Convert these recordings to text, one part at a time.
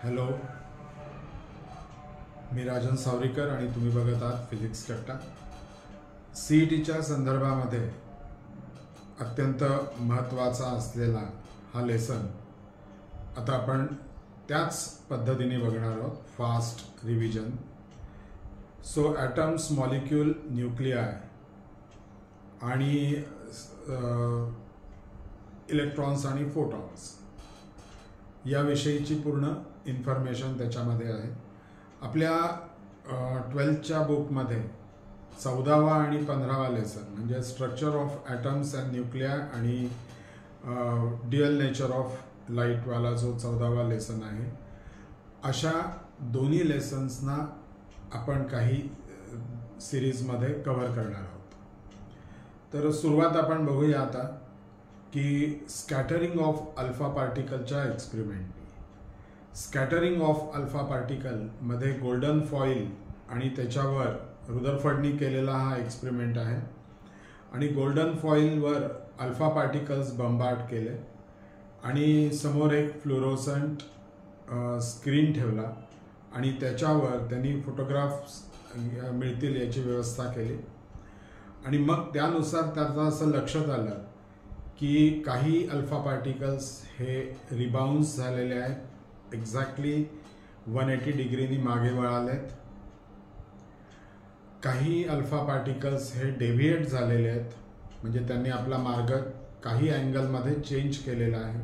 Hello, मी राजन सावरीकर आणि तुम्ही बघत आहात फिजिक्स कट्टा. CETच्या संदर्भामध्ये अत्यंत महत्त्वाचा असलेला हा लेसन आता आपण त्याच पद्धतीने बघणार आहोत. Fast revision. So atoms, molecule, nuclei आणि इलेक्ट्रॉन्स आणि फोटॉन्स याविषयीची पूर्ण इन्फॉर्मेशन त्याच्यामध्ये आहे. आपल्या 12च्या बुकमध्ये 14वा आणि 15वा लेसन म्हणजे structure of atoms and nuclei आणि ड्युअल नेचर ऑफ लाईटवाला जो 14वा लेसन आहे, अशा दोन्ही लेसन्सना आपण काही सिरीजमध्ये कव्हर करणार आहोत. तर सुरुवात आपण बघूया आता की स्कॅटरिंग ऑफ अल्फा पार्टिकलच्या एक्सपेरिमेंटनी. स्कॅटरिंग ऑफ अल्फा पार्टिकलमध्ये गोल्डन फॉईल आणि त्याच्यावर रुदरफर्डनी केलेला हा एक्सपेरिमेंट आहे. आणि गोल्डन फॉईलवर अल्फा पार्टिकल्स बंबार्ड केले आणि समोर एक फ्लोरोसंट स्क्रीन ठेवला आणि त्याच्यावर त्यांनी फोटोग्राफ्स मिळतील याची व्यवस्था केली. आणि मग त्यानुसार त्याचं असं लक्षात आलं की काही अल्फा पार्टिकल्स हे रिबाउन्स झालेले आहेत, एक्झॅक्टली 180 डिग्रीनी मागे वळालेत. काही अल्फा पार्टिकल्स हे डेव्हिएट झालेले आहेत, म्हणजे त्यांनी आपला मार्ग काही अँगलमध्ये चेंज केलेला आहे.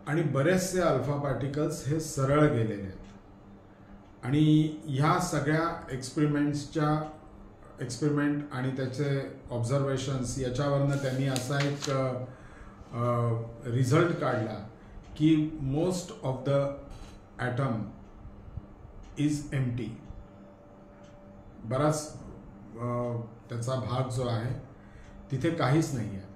आणि बरेचसे अल्फा पार्टिकल्स हे सरळ गेलेले आहेत. आणि ह्या सगळ्या एक्सपेरिमेंट आणि त्याचे ऑब्झर्वेशन्स याच्यावरनं त्यांनी असा एक रिझल्ट काढला की most of the atom is empty. बराच त्याचा भाग जो आहे तिथे काहीच नाही आहे.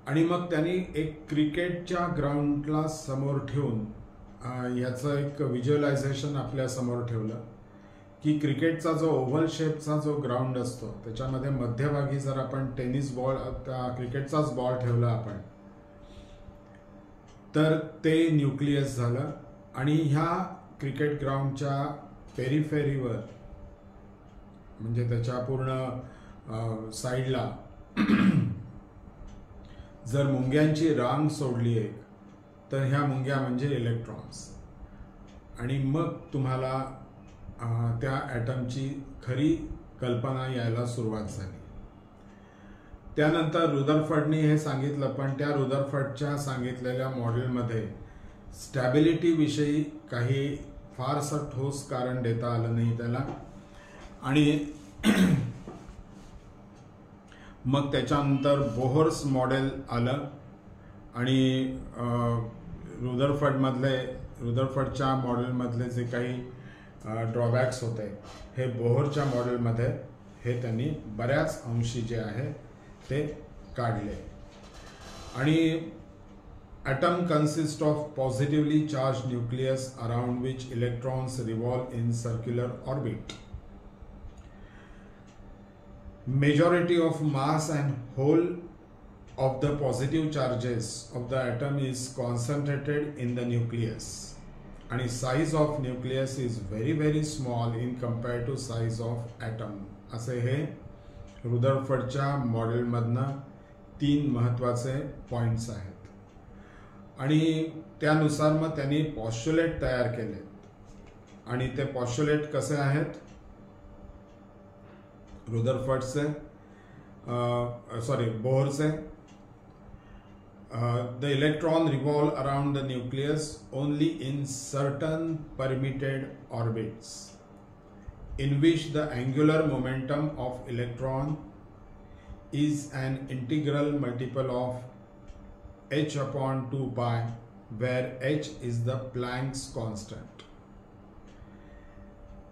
आणि मग त्यांनी एक क्रिकेटच्या ग्राउंडला समोर ठेवून याचं एक व्हिज्युअलायझेशन आपल्या समोर ठेवलं की क्रिकेटचा जो ओव्हल शेपचा जो ग्राउंड असतो त्याच्यामध्ये मध्यभागी जर आपण टेनिस बॉल, क्रिकेटचाच बॉल ठेवला आपण, तर ते न्यूक्लियस झालं. आणि ह्या क्रिकेट ग्राउंडच्या पेरिफेरीवर म्हणजे त्याच्या पूर्ण साईडला जर मुंग्यांची रांग सोडली एक, तर ह्या मुंग्या म्हणजे इलेक्ट्रॉन्स. आणि मग तुम्हाला त्या ॲटमची खरी कल्पना यायला सुरुवात झाली. त्यानंतर रुदरफर्डनी हे सांगितलं, पण त्या रुदरफर्डच्या सांगितलेल्या मॉडेलमध्ये स्टॅबिलिटीविषयी काही फारसं ठोस कारण देता आलं नाही त्याला. आणि मग त्याच्यानंतर बोहर्स मॉडेल आलं आणि रुदरफर्डच्या मॉडेलमधले जे काही ड्रॉबॅक्स होते हे बोहरच्या मॉडेलमध्ये हे त्यांनी बऱ्याच अंशी जे आहे ते काढले. आणि atom consist of positively charge nucleus around which electrons revolve in circular orbit. Majority of mass and whole of the positive charges of the atom is concentrated in the nucleus. आणि size of nucleus is very very small in compared to size of atom. असे हे रुदरफर्डच्या मॉडेलमधनं 3 महत्त्वाचे points आहेत. आणि त्यानुसार मग त्यांनी पॉस्च्युलेट तयार केले. आणि ते पॉस्च्युलेट कसे आहेत? रुदरफर्डचे बोहरचे. The electron revolve around the nucleus only in certain permitted orbits in which the angular momentum of electron is an integral multiple of h upon 2 pi, where h is the Planck's constant.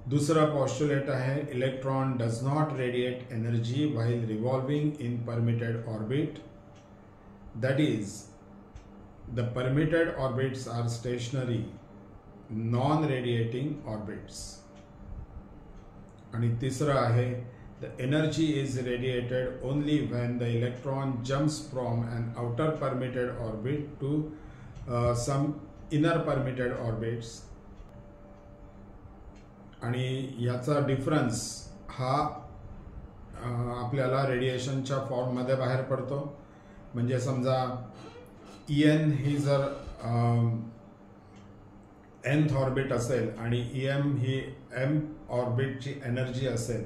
दूसरा पॉस्ट्युलेट आहे, electron does not radiate energy while revolving in permitted orbit. That is, the permitted orbits are stationary, non-radiating orbits. आणि तिसरा आहे, the energy is radiated only when the electron jumps from an outer permitted orbit to some inner permitted orbits, आणि याचा difference हा आपल्याला रेडिएशनच्या फॉर्ममध्ये बाहेर पडतो. म्हणजे समजा En ही जर nth ऑर्बिट असेल आणि em ही m ऑर्बिटची एनर्जी असेल,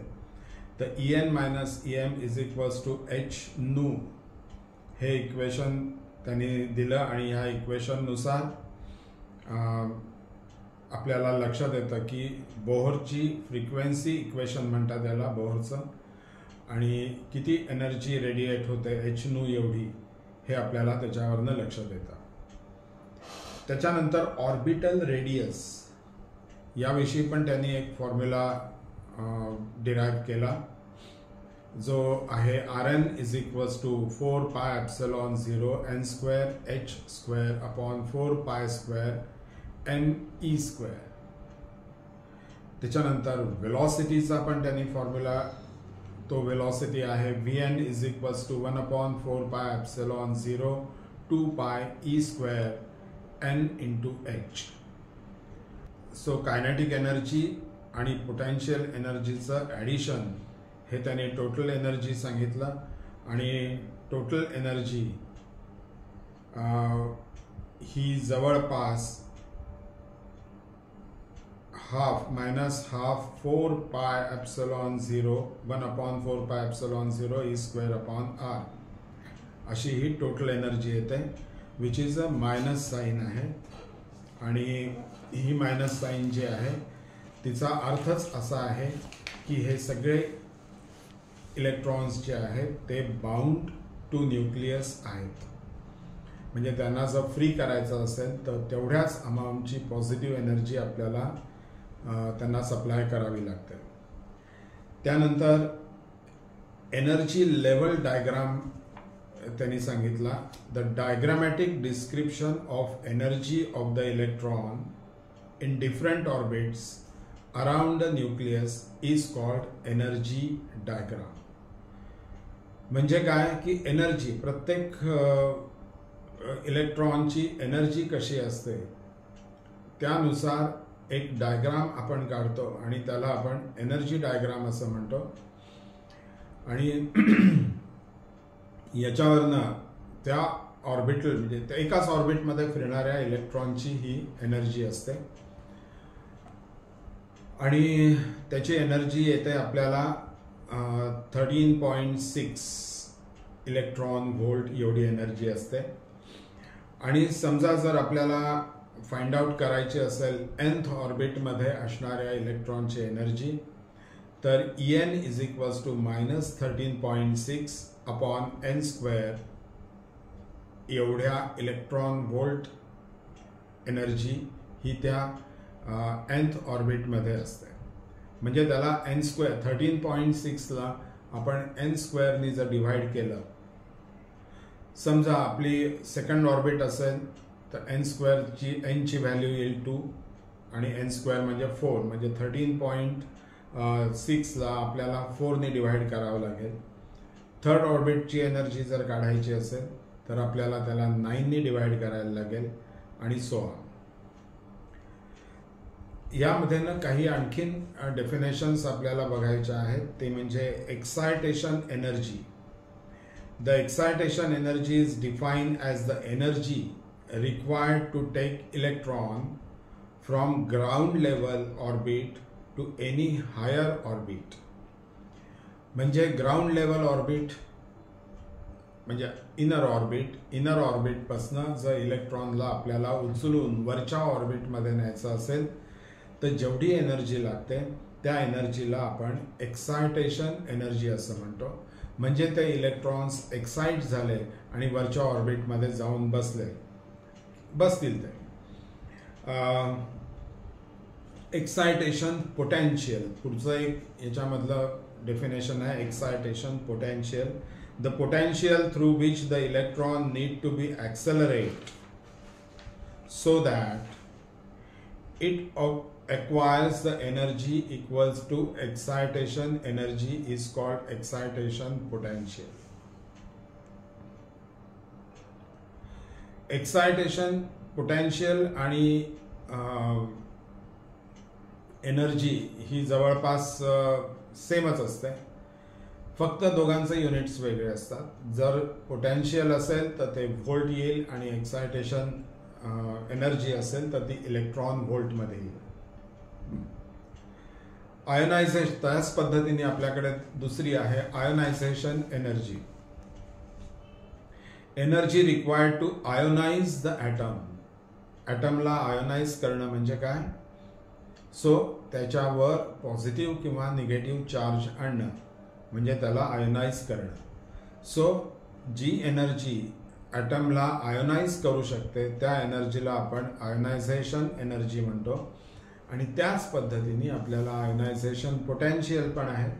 तर En minus em is equals to h nu हे इक्वेशन त्यांनी दिलं. आणि ह्या इक्वेशननुसार आपल्याला लक्षात येतं की बोहरची फ्रिक्वेन्सी इक्वेशन म्हणतात त्याला, बोहरचं, आणि किती एनर्जी रेडिएट होते h nu एवढी, हे आपल्याला त्याच्यावरनं लक्षात येतं. त्याच्यानंतर ऑर्बिटल रेडियस याविषयी पण त्यांनी एक फॉर्म्युला डिराईव्ह केला, जो आहे Rn is equals to 4 pi epsilon 0 n square h square upon 4 pi square n e square. त्याच्यानंतर वेलॉसिटीचा पण त्यांनी फॉर्म्युला, तो वेलॉसिटी आहे Vn is equals to 1 upon 4 pi epsilon 0 2 pi e square n into h. So kinetic energy आणि potential एनर्जीचं addition हे त्याने total energy सांगितलं. आणि टोटल एनर्जी ही जवळपास half minus half 4 pi epsilon 0 1 upon 4 pi epsilon 0 e square upon r अशी ही total energy येते, which is a minus sign आहे. आणि ही मायनस साईन जी आहे तिचा अर्थच असा आहे की हे सगळे इलेक्ट्रॉन्स जे आहेत ते बाउंड टू न्यूक्लियस आहेत. म्हणजे त्यांना जर फ्री करायचं असेल तर तेवढ्याच अमाऊंटची पॉझिटिव्ह एनर्जी आपल्याला त्यांना सप्लाय करावी लागते. त्यानंतर एनर्जी लेवल डायग्राम त्यांनी सांगितला, the diagrammatic description of energy of the electron in different orbits around the nucleus is called energy diagram. म्हणजे काय की एनर्जी, प्रत्येक इलेक्ट्रॉनची एनर्जी कशी असते त्यानुसार एक डायग्राम आपण काढतो आणि त्याला आपण एनर्जी डायग्राम असं म्हणतो. आणि याच्यावरनं त्या ऑर्बिटल म्हणजे एकाच ऑर्बिटमध्ये फिरणाऱ्या इलेक्ट्रॉनची ही एनर्जी असते. आणि त्याची एनर्जी येते आपल्याला 13.6 इलेक्ट्रॉन व्होल्ट एवढी एनर्जी असते. आणि समजा जर आपल्याला फाइंड आउट करायची असेल nth ऑर्बिटमध्ये असणाऱ्या इलेक्ट्रॉनची एनर्जी, तर En is equals to minus 13.6 upon n square एवढ्या इलेक्ट्रॉन व्होल्ट एनर्जी ही त्या nth ऑर्बिटमध्ये असते. म्हणजे त्याला n स्क्वेअर 13.6ला आपण n स्क्वेअरनी जर डिव्हाइड केलं, समजा आपली सेकंड ऑर्बिट असेल तर n स्क्वेअरची n ची व्हॅल्यू येईल 2 आणि n स्क्वेअर म्हणजे 4, म्हणजे 13.6ला आपल्याला 4ने डिव्हाइड करावं लागेल. थर्ड ऑर्बिटची एनर्जी जर काढायची असेल तर आपल्याला त्याला 9ने डिव्हाइड करायला लागेल आणि सो ऑन. यामध्ये ना काही आणखीन डेफिनेशन्स आपल्याला बघायच्या आहेत, ते म्हणजे excitation energy. The excitation energy is defined as the energy required to take electron from ground level orbit to any higher orbit. म्हणजे ग्राउंड लेवल ऑर्बिट म्हणजे इनर ऑर्बिट पासून जर इलेक्ट्रॉनला आपल्याला उचलून वरच्या ऑर्बिटमध्ये न्यायचं असेल तर जेवढी एनर्जी लागते त्या एनर्जीला आपण एक्सायटेशन एनर्जी असं म्हणतो. म्हणजे ते इलेक्ट्रॉन्स एक्साइट झाले आणि वरच्या ऑर्बिटमध्ये जाऊन बसतील ते. एक्सायटेशन पोटेन्शियल पुढचं एक याच्यामधलं डेफिनेशन आहे, excitation potential. The potential through which the electron need to be accelerate so that it acquires the energy equals to excitation energy is called excitation potential. Excitation potential आणि energy ही जवळपास सेमच असते, फक्त दोघांचे युनिट्स वेगळे असतात. जर पोटेन्शियल असेल तर ते व्होल्ट येईल आणि एक्सायटेशन एनर्जी असेल तर ती इलेक्ट्रॉन व्होल्टमध्ये येईल. आयोनायझेशन त्याच पद्धतीने आपल्याकडे दुसरी आहे ionisation energy. Energy required to ionise the atom. ॲटमला आयोनाइज करणं म्हणजे काय? सो त्याच्यावर पॉझिटिव्ह किंवा निगेटिव्ह चार्ज आणणं म्हणजे त्याला आयोनाइज करणं. सो जी एनर्जी ॲटमला आयोनाइज करू शकते त्या एनर्जीला आपण आयोनायझेशन एनर्जी म्हणतो. आणि त्याच पद्धतीने आपल्याला आयोनायझेशन पोटेन्शियल पण आहे.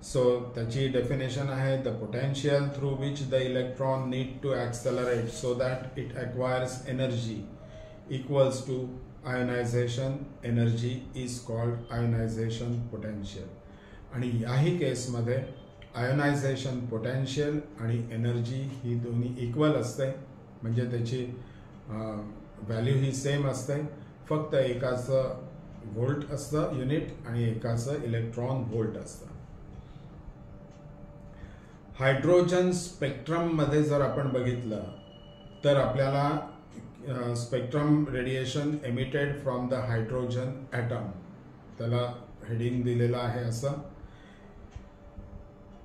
सो त्याची डेफिनेशन आहे the potential through which the electron need to accelerate so that it acquires energy equals to ionisation energy is called ionisation potential. आणि याही केसमध्ये आयोनायझेशन पोटेन्शियल आणि एनर्जी ही दोन्ही इक्वल असते, म्हणजे त्याची व्हॅल्यू ही सेम असते, फक्त एकाचं व्होल्ट असतं युनिट आणि एकाचं इलेक्ट्रॉन व्होल्ट असतं. हायड्रोजन स्पेक्ट्रममध्ये जर आपण बघितलं तर आपल्याला spectrum radiation emitted from the hydrogen atom, त्याला हेडिंग दिलेलं आहे असं.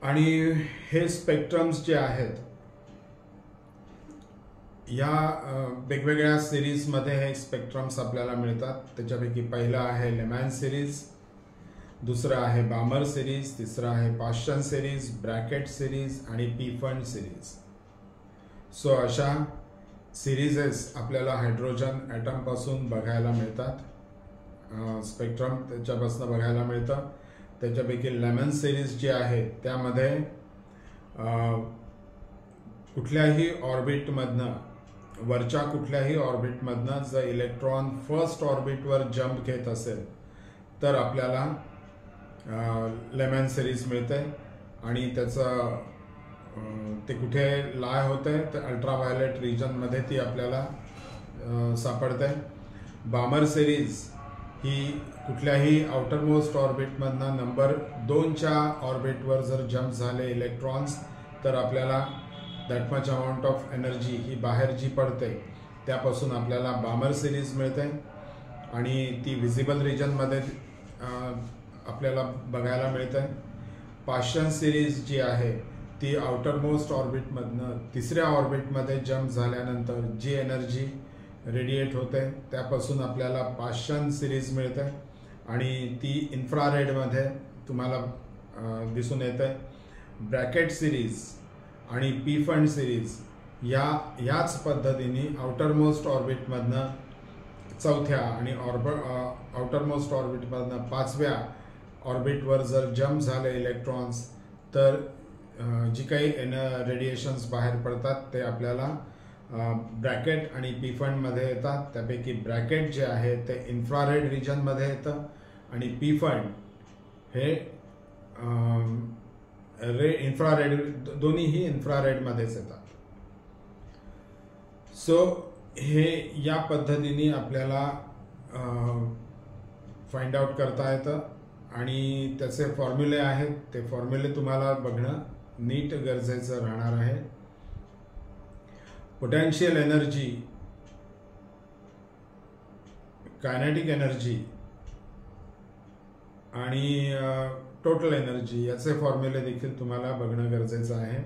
आणि हे स्पेक्ट्रम्स जे आहेत या वेगवेगळ्या सिरीजमध्ये हे स्पेक्ट्रम्स आपल्याला मिळतात. त्याच्यापैकी पहिला आहे लेमॅन सिरीज, दुसरं आहे बामर सिरीज, तिसरं आहे पाश्चन सिरीज, ब्रॅकेट सिरीज आणि पीफंड सिरीज. सो अशा सिरीजेस आपल्याला हायड्रोजन ॲटमपासून बघायला मिळतात, स्पेक्ट्रम त्याच्यापासून बघायला मिळतं. त्याच्यापैकी लेमन सिरीज जी आहे त्यामध्ये कुठल्याही ऑर्बिटमधनं, वरच्या कुठल्याही ऑर्बिटमधनं जर इलेक्ट्रॉन फर्स्ट ऑर्बिटवर जंप घेत असेल तर आपल्याला लेमन सिरीज मिळते. आणि त्याचं ते कुठे लाय होते तर अल्ट्राव्हायोलेट रिजनमध्ये ती आपल्याला सापडते. बामर सिरीज ही कुठल्याही आउटरमोस्ट ऑर्बिटमधनं नंबर 2च्या ऑर्बिटवर जर जंप झाले इलेक्ट्रॉन्स तर आपल्याला that much amount of energy ही बाहेर जी पडते त्यापासून आपल्याला बामर सिरीज मिळते आणि ती विजिबल रिजनमध्ये आपल्याला बघायला मिळते. पाश्चन सिरीज जी आहे ती आउटरमोस्ट ऑर्बिटमधनं 3ऱ्या ऑर्बिटमध्ये जंप झाल्यानंतर जी एनर्जी रेडिएट होते त्यापासून आपल्याला पाश्चन सिरीज मिळते आणि ती इन्फ्रारेडमध्ये तुम्हाला दिसून येते. ब्रॅकेट सिरीज आणि पीफंड सिरीज याच पद्धतीने आउटरमोस्ट ऑर्बिटमधनं 4थ्या आणि आउटरमोस्ट ऑर्बिटमधनं 5व्या ऑर्बिटवर जर जंप झाले इलेक्ट्रॉन्स तर जी काही रेडिएशन्स बाहेर पडतात ते आपल्याला ब्रॅकेट आणि पीफंडमध्ये येतात. त्यापैकी ब्रॅकेट जे आहे ते इन्फ्रारेड रिजनमध्ये येतं आणि पीफंड हे इन्फ्रारेड, दोन्हीही इन्फ्रारेडमध्येच येतात. सो हे या पद्धतीने आपल्याला फाइंड आउट करता येतं आणि त्याचे फॉर्म्युले आहेत, ते फॉर्म्युले तुम्हाला बघणं नीट गरजेचं राहणार आहे. पोटेन्शियल एनर्जी, कायनेटिक एनर्जी आणि टोटल एनर्जी याचे फॉर्म्युले देखील तुम्हाला बघणं गरजेचं आहे.